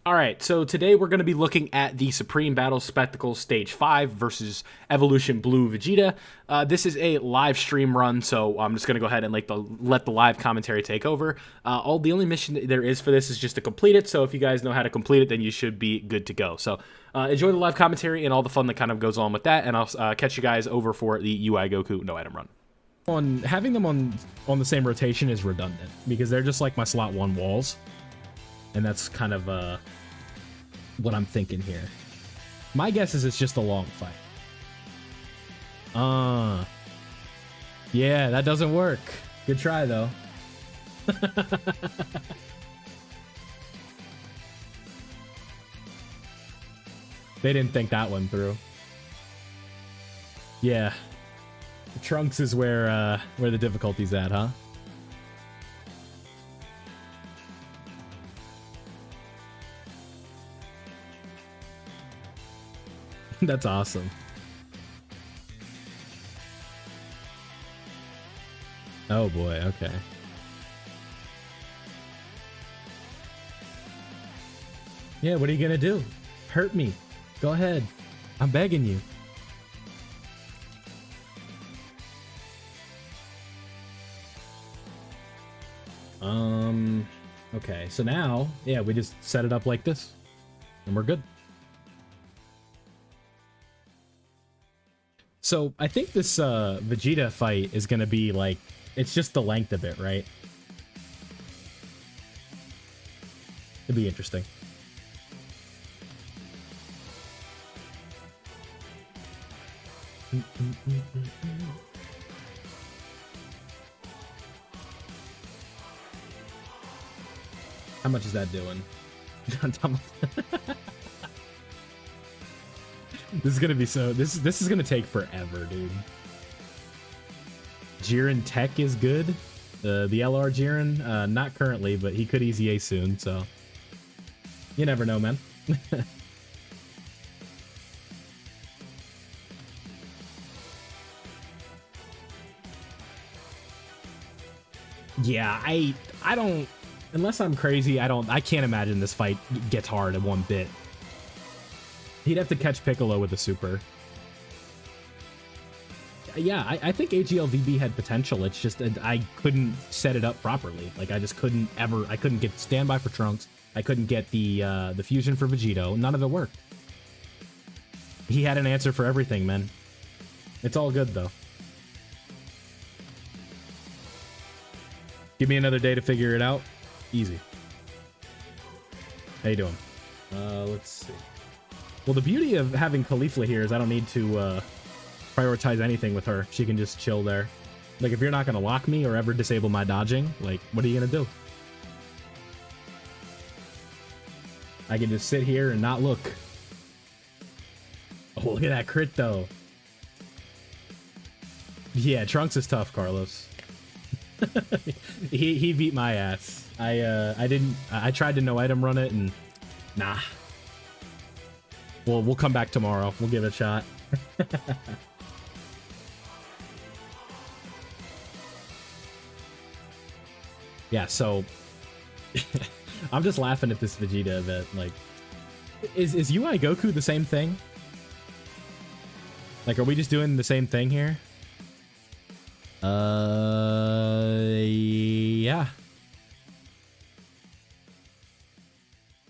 All right, so today we're going to be looking at the Supreme Battle Spectacle Stage 5 versus Evolution Blue Vegeta. This is a live stream run, so I'm just going to go ahead and let the live commentary take over. The only mission there is for this is just to complete it, so if you guys know how to complete it, then you should be good to go. So enjoy the live commentary and all the fun that kind of goes on with that, and I'll catch you guys over for the UI Goku no item run. Having them on the same rotation is redundant because they're just like my slot 1 walls, and that's kind of what I'm thinking here. My guess is it's just a long fight. Yeah, that doesn't work. Good try though. They didn't think that one through. Yeah, Trunks is where the difficulty's at, huh? That's awesome. Oh boy, okay. Yeah, what are you gonna do? Hurt me. Go ahead. I'm begging you. Okay, so now, yeah, we just set it up like this, and we're good. So I think this Vegeta fight is gonna be like, it's just the length of it, right? It'd be interesting. How much is that doing? This is gonna be so. This is gonna take forever, dude. Jiren Tech is good. The LR Jiren, not currently, but he could easy A soon. So you never know, man. Yeah, I don't. Unless I'm crazy, I can't imagine this fight gets hard in one bit. He'd have to catch Piccolo with a super. Yeah, I think AGLVB had potential. It's just I couldn't set it up properly. Like I just couldn't I couldn't get standby for Trunks. I couldn't get the fusion for Vegito. None of it worked. He had an answer for everything, man. It's all good though. Give me another day to figure it out. Easy. How you doing? Let's see. Well, the beauty of having Caulifla here is I don't need to prioritize anything with her. She can just chill there. Like, if you're not going to lock me or ever disable my dodging, like, what are you going to do? I can just sit here and not look. Oh, look at that crit, though. Yeah, Trunks is tough, Carlos. he beat my ass. I tried to no item run it and nah. We'll come back tomorrow. We'll give it a shot. Yeah, so I'm just laughing at this Vegeta that like is UI Goku the same thing? Like, are we just doing the same thing here? Yeah.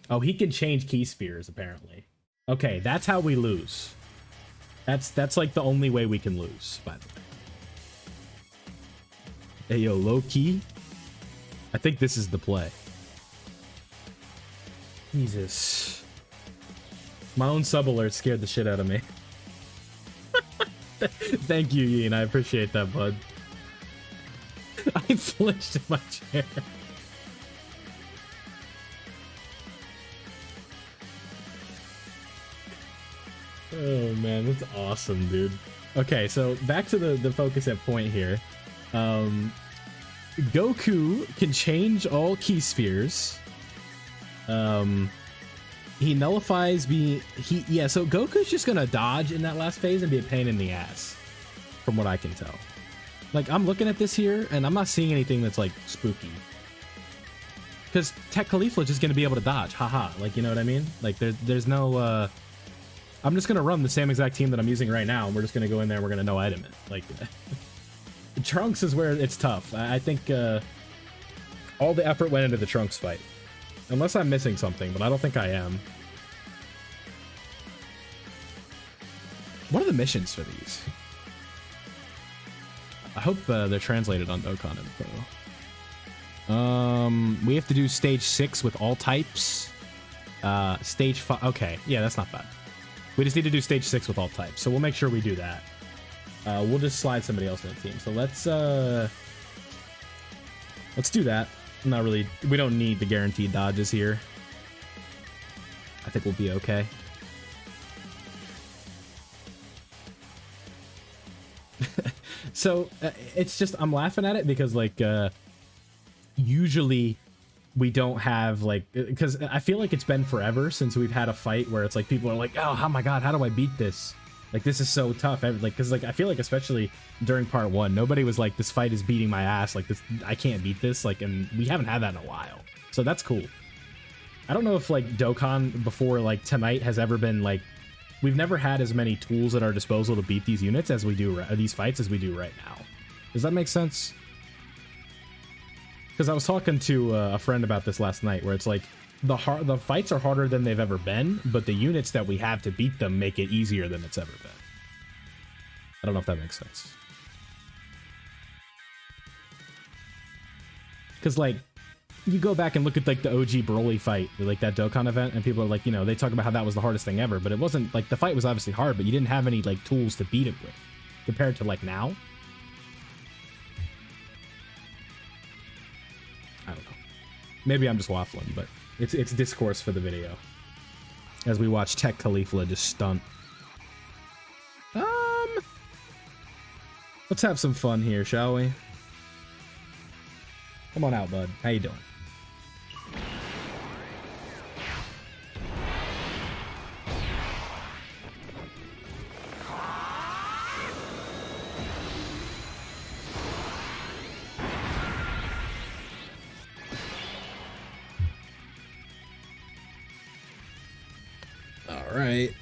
Oh, he can change key spheres apparently. Okay, that's how we lose. That's like the only way we can lose, by the way. Hey, yo, low key. I think this is the play. Jesus. My own sub alert scared the shit out of me. Thank you, Ian. I appreciate that, bud. I flinched in my chair. Oh man, that's awesome, dude. Okay, so back to the focus at point here. Goku can change all key spheres. He nullifies yeah, so Goku's just gonna dodge in that last phase and be a pain in the ass, from what I can tell. Like, I'm looking at this here, and I'm not seeing anything that's, like, spooky. Because Tech Caulifla is just going to be able to dodge. Haha. Like, you know what I mean? Like, there's no... I'm just going to run the same exact team that I'm using right now, and we're just going to go in there and we're going to no-item it. Like, Trunks is where it's tough. I think all the effort went into the Trunks fight. Unless I'm missing something, but I don't think I am. What are the missions for these? I hope they're translated on Dokkan info. We have to do stage 6 with all types. Stage 5. Okay, yeah, that's not bad. We just need to do stage 6 with all types, so we'll make sure we do that. We'll just slide somebody else in the team. So let's do that. Not really. We don't need the guaranteed dodges here. I think we'll be okay. So it's just, I'm laughing at it because like usually we don't have like, because I feel like it's been forever since we've had a fight where it's like people are like, oh my god, how do I beat this? Like, this is so tough. Like, because like I feel like especially during part 1, nobody was like, this fight is beating my ass, like this, I can't beat this. Like, and we haven't had that in a while, so that's cool. I don't know if like Dokkan before like tonight has ever been like, we've never had as many tools at our disposal to beat these units as we do, these fights as we do right now. Does that make sense? Because I was talking to a friend about this last night, where it's like the fights are harder than they've ever been, but the units that we have to beat them make it easier than it's ever been. I don't know if that makes sense. Because like, you go back and look at like the OG Broly fight, like that Dokkan event, and people are like, you know, they talk about how that was the hardest thing ever, but it wasn't. Like, the fight was obviously hard, but you didn't have any like tools to beat it with compared to like now. I don't know. Maybe I'm just waffling, but it's discourse for the video as we watch Tech Caulifla just stunt. Let's have some fun here, shall we? Come on out, bud. How you doing? All right.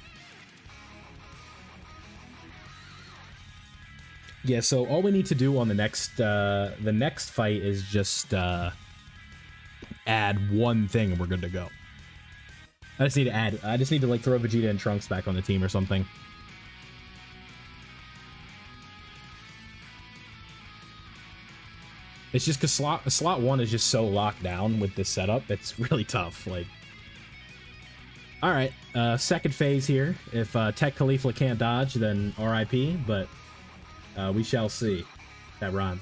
Yeah, so all we need to do on the next fight is just add one thing and we're good to go. I just need to like throw Vegeta and Trunks back on the team or something. It's just because slot 1 is just so locked down with this setup. It's really tough. Like, all right, second phase here. If Tech Caulifla can't dodge, then RIP. But we shall see. That rhymed.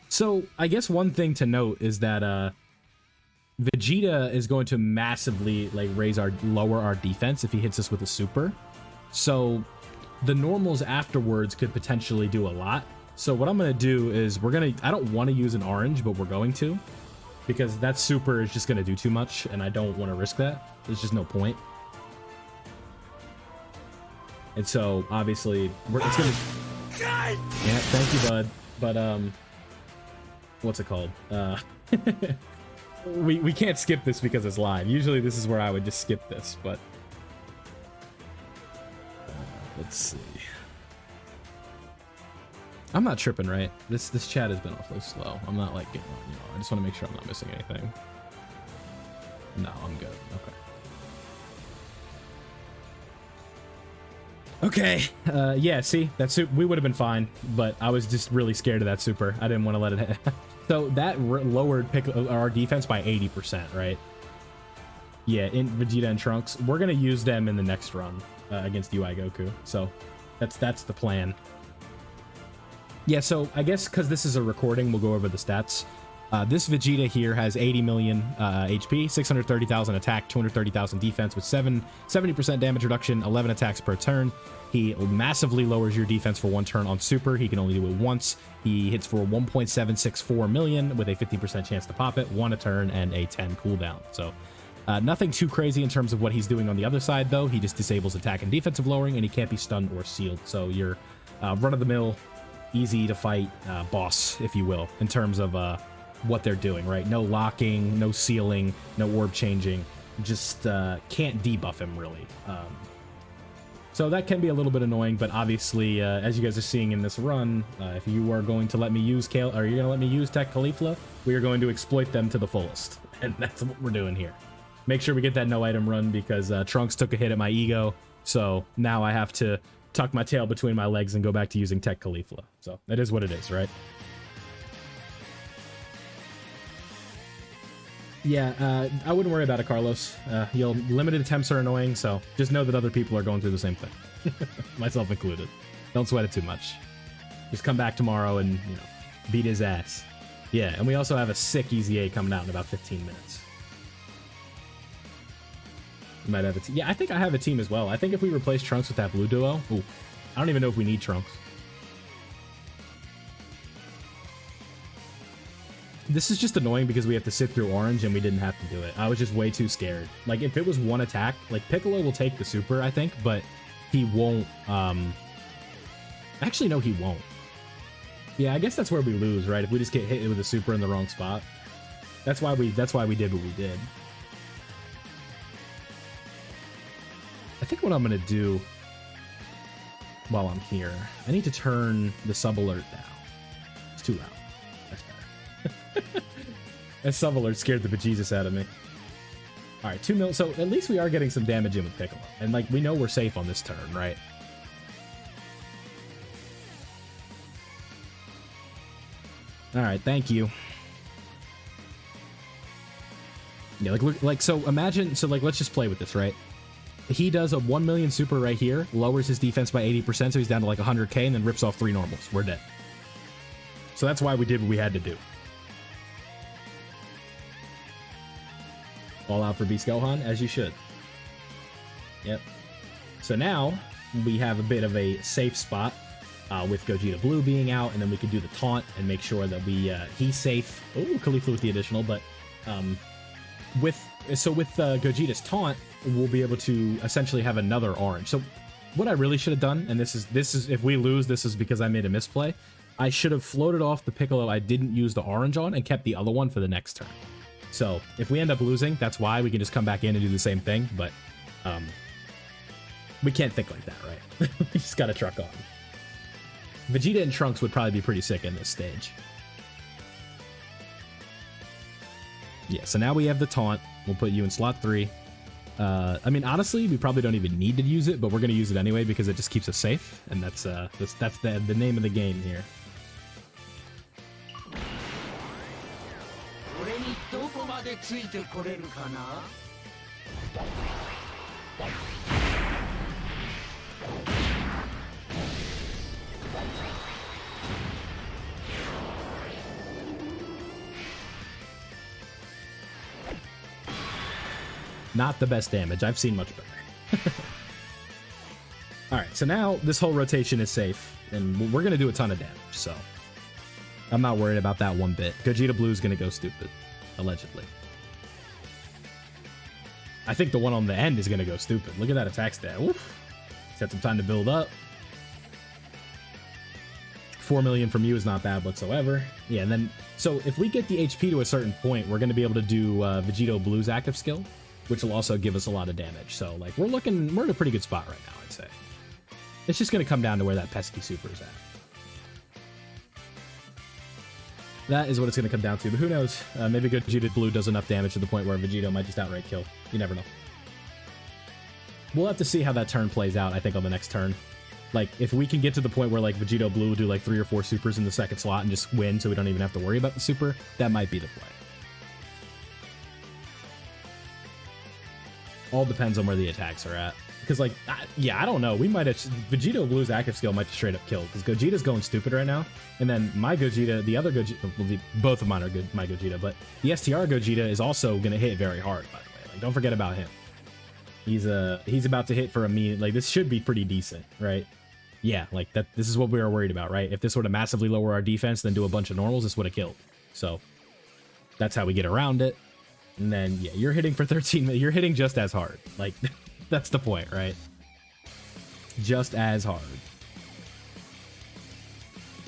So I guess one thing to note is that Vegeta is going to massively like lower our defense if he hits us with a super. So the normals afterwards could potentially do a lot. So what I'm gonna do is I don't want to use an orange, but we're going to, because that super is just gonna do too much, and I don't want to risk that. There's just no point. And so obviously it's gonna. Yeah, thank you, bud. But what's it called? We can't skip this because it's live. Usually this is where I would just skip this, but let's see. I'm not tripping, right? This chat has been awfully slow. I'm not like getting, you know, I just want to make sure I'm not missing anything. No, I'm good. Okay. Yeah, see, that super, we would have been fine, but I was just really scared of that super. I didn't want to let it hit. So that lowered our defense by 80%, right? Yeah, in Vegeta and Trunks. We're going to use them in the next run against UI Goku. So that's the plan. Yeah, so I guess because this is a recording, we'll go over the stats. This Vegeta here has 80 million HP, 630,000 attack, 230,000 defense with 70% damage reduction, 11 attacks per turn. He massively lowers your defense for one turn on super. He can only do it once. He hits for 1.764 million with a 50% chance to pop it, 1 a turn, and a 10 cooldown. So nothing too crazy in terms of what he's doing on the other side, though. He just disables attack and defensive lowering, and he can't be stunned or sealed. So your run-of-the-mill easy to fight boss, if you will, in terms of what they're doing, right? No locking, no sealing, no orb changing. Just can't debuff him, really. So that can be a little bit annoying, but obviously, as you guys are seeing in this run, if you are going to let me use Kale, or you're going to let me use Tech Caulifla, we are going to exploit them to the fullest. And that's what we're doing here. Make sure we get that no item run because Trunks took a hit at my ego. So now I have to tuck my tail between my legs and go back to using Tech Caulifla. So that is what it is, right? Yeah, I wouldn't worry about it, Carlos. Limited attempts are annoying, so just know that other people are going through the same thing. Myself included. Don't sweat it too much. Just come back tomorrow and, you know, beat his ass. Yeah, and we also have a sick Easy A coming out in about 15 minutes. You might have a team. Yeah, I think I have a team as well. I think if we replace Trunks with that blue duo... Ooh, I don't even know if we need Trunks. This is just annoying because we have to sit through orange and we didn't have to do it. I was just way too scared. Like, if it was one attack, like, Piccolo will take the super, I think, but he won't, Actually, no, he won't. Yeah, I guess that's where we lose, right? If we just get hit with a super in the wrong spot. That's why we did what we did. I think what I'm gonna do while I'm here, I need to turn the sub alert down. It's too loud. That's better. That sub alert scared the bejesus out of me. Alright, 2 mil. So at least we are getting some damage in with Piccolo. And like, we know we're safe on this turn, right? Alright, thank you. Yeah, like, so imagine, so like, let's just play with this, right? He does a 1 million super right here, lowers his defense by 80%, so he's down to like 100k, and then rips off 3 normals. We're dead. So that's why we did what we had to do. All out for Beast Gohan, as you should. Yep. So now, we have a bit of a safe spot with Gogeta Blue being out, and then we can do the taunt and make sure that he's safe. Oh, Caulifla with the additional, but with Gogeta's taunt, we'll be able to essentially have another orange. So what I really should have done, and this is if we lose, this is because I made a misplay. I should have floated off the Piccolo I didn't use the orange on and kept the other one for the next turn. So if we end up losing, that's why we can just come back in and do the same thing. But we can't think like that, right? We just gotta truck on. Vegeta and Trunks would probably be pretty sick in this stage. Yeah, so now we have the taunt. We'll put you in slot 3. I mean, honestly, we probably don't even need to use it, but we're going to use it anyway because it just keeps us safe, and that's the name of the game here. Not the best damage. I've seen much better. Alright, so now this whole rotation is safe, and we're going to do a ton of damage, so I'm not worried about that one bit. Gogeta Blue is going to go stupid, allegedly. I think the one on the end is going to go stupid. Look at that attack stat. Oof. He's had some time to build up. 4 million from you is not bad whatsoever. Yeah, and then, so if we get the HP to a certain point, we're going to be able to do Vegeta Blue's active skill, which will also give us a lot of damage. So, like, we're in a pretty good spot right now, I'd say. It's just going to come down to where that pesky super is at. That is what it's going to come down to, but who knows? Maybe Gogeta Blue does enough damage to the point where Vegeta might just outright kill. You never know. We'll have to see how that turn plays out, I think, on the next turn. Like, if we can get to the point where, like, Vegeta Blue will do, like, 3 or 4 supers in the second slot and just win so we don't even have to worry about the super, that might be the play. All depends on where the attacks are at. Because, like, yeah, I don't know. We might have... Vegeta Blue's active skill might just straight up kill. Because Gogeta's going stupid right now. And then my Gogeta, the other Gogeta... Well, both of mine are good, my Gogeta. But the STR Gogeta is also going to hit very hard, by the way. Like, don't forget about him. He's about to hit for a mean... Like, this should be pretty decent, right? Yeah, like, this is what we were worried about, right? If this were to massively lower our defense, then do a bunch of normals, this would have killed. So, that's how we get around it. And then, yeah, you're hitting for 13 minutes. You're hitting just as hard. Like, that's the point, right? Just as hard.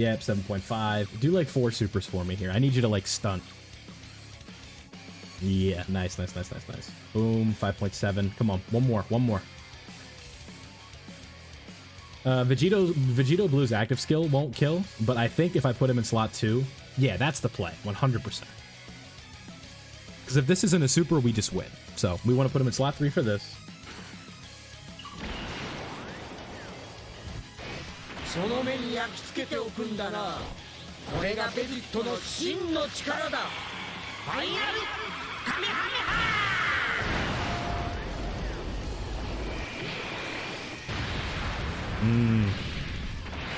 Yep, 7.5. Do like 4 supers for me here. I need you to like stunt. Yeah, nice. Boom, 5.7. Come on, one more. Vegito Blue's active skill won't kill, but I think if I put him in slot 2, yeah, that's the play, 100%. Because if this isn't a super, we just win. So we want to put him in slot 3 for this.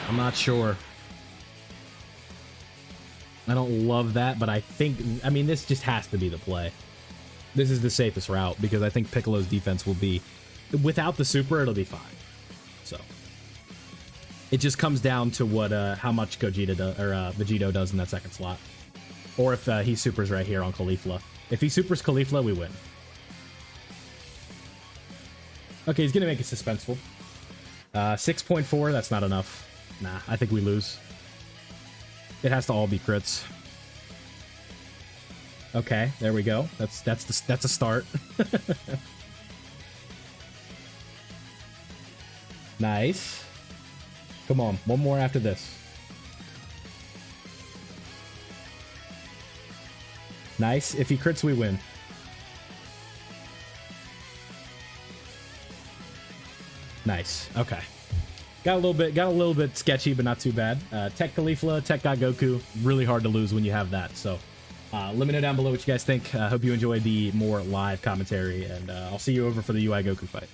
I'm not sure. I don't love that, but I mean, this just has to be the play. This is the safest route because I think Piccolo's defense will be, without the super, it'll be fine. So it just comes down to what, how much Gogeta does, or Vegito does in that second slot, or if he supers right here on Caulifla. If he supers Caulifla, we win. Okay, he's gonna make it suspenseful. 6.4, that's not enough. Nah, I think we lose. It has to all be crits. Okay, there we go. That's a start. Nice. Come on, one more after this. Nice. If he crits, we win. Nice. Okay. Got a little bit sketchy, but not too bad. Tech Caulifla, Tech got Goku. Really hard to lose when you have that. So let me know down below what you guys think. Hope you enjoyed the more live commentary, and I'll see you over for the UI Goku fight.